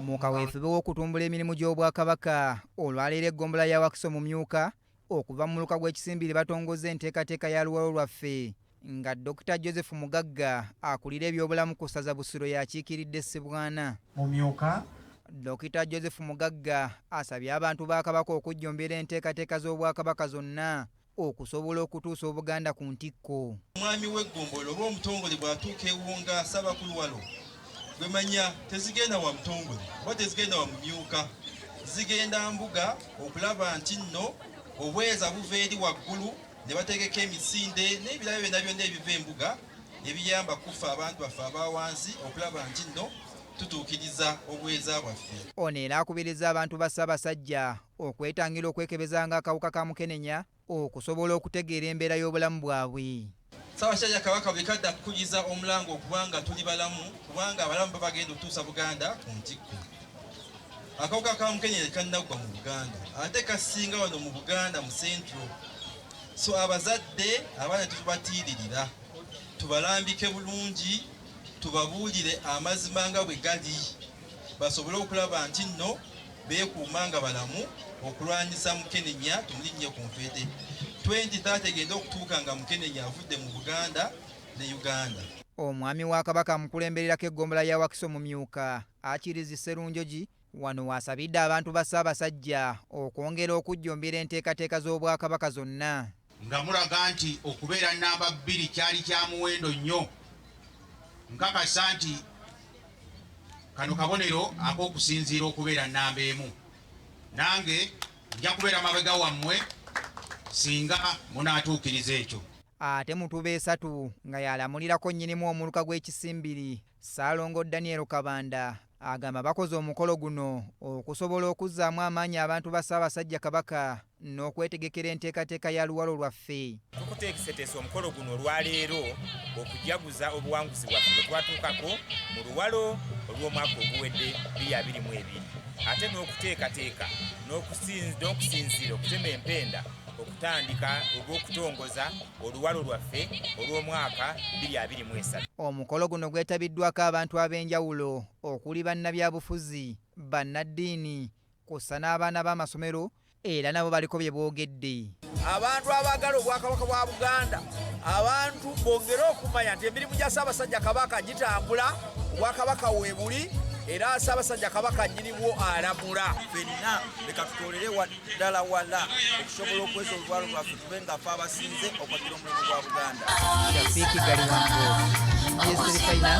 mu kaweefube w'okutumbula emirimu gy'Obwakabaka olwaleero eggombolola ya Wakiso mu Myuka okuva mu muluka gw'Ekisimbiri batongoza enteekateeka ya Luwalo Lwaffe nga Dr. Joseph Mugagga akulira ebyobulamu ku ssaza Busiro yakiikiridde Ssebwana. Mu Myuka Dr. Joseph Mugagga asabye abantu ba Kabaka okujjumbira enteekateeka z'Obwakabaka zonna okusobola okutuusa Obuganda ku ntikko. Omwami w'eggombolola oba omutongole bw'atuuka ewunga asaba ku Luwalo gwe manya tezigenda wa mutongole oba tezigenda wa Mumyuka, zigenda Mbuga okulaba nti nno obweza buva eri waggulu ne bategeka emisinde n'ebirabo byonna byonna ebiva Embuga ebiyamba kufa abantu baffe aba wansi okulaba nti nno tutuukiriza obweza bwaffe. Ono era akubiriza abantu ba Ssaabasajja okwetangira okwekebezanga akawuka ka Mukenenya okusobola okutegeera embeera y'obulamu bwabwe. Ssaabasajja Kabaka bwe kadda kukuliza Omulango okubanga tuli balamu, kubanga abalamu babagenda okutuusa Buganda ku ntikko. Akawuka ka Mukenenya kannaggwa mu Buganda ate kasinga wano mu Buganda mu Central. So abazadde abaana tubatiiririra tubalambike bulungi, tubabuulire amazima nga bwe gali basobole okulaba nti nno beekuumanga balamu okulwanyisa Mukenenya tumulinnye ku nfeete. 2030 egenda okutuuka nga Mukenenya avudde mu Buganda ne Uganda. Omwami wa Kabaka amukulembererako eggombolola ya Wakiso mu Myuka Akirizi Sserunjogi wano wasabidde abantu ba Ssaabasajja okwongera okujjumbira enteekateeka z'Obwakabaka zonna. Nga mulaga nti okubeera namba 2 kyali kya muwendo nnyo. Nkakasa nti kano kabonero ak'okusinziira okubeera namba 1. Nange nja kubeera mabega wammwe singa munaatuukiriza ekyo. Ate mu Tuba 3 nga yalamulirako nnyinimu omuluka gw'Ekisimbiri Ssaalongo Daniel Kabanda agamba bakoze omukolo guno okusobola okuzzaamu amaanyi abantu ba Ssaabasajja Kabaka n'okwetegekera enteekateeka ya Luwalo Lwaffe. Tukuteekeseteesa omukolo guno olwaleero okujaguza obuwanguzi bwaffe bwe twatuukako mu Luwalo olw'omwaka oguwedde 2022 ate n'okuteekateeka n'okusinziira okutema empenda okutandika olw'okutongoza Oluwalo Lwaffe olw'omwaka 2023. Omukolo guno gwetabiddwako abantu ab'enjawulo okuli bannabyabufuzi, bannaddiini kw'ossa n'abaana b'amasomero era nabo baliko bye boogedde. Abantu abaagala Obwakabaka bwa Buganda abantu bongere okumanya nti emirimu gya Ssaabasajja Kabaka gitambula, Obwakabaka weebuli era Ssaabasajja Kabaka nnyinibwo alamula. Ffenna leka tutolere ddala wala okusobola okweza Oluwalo Lwaffe tube nga ffe abasinze okwagira omulimu gwa Buganda. Shafiiki Galiwango, Yeseri Faina.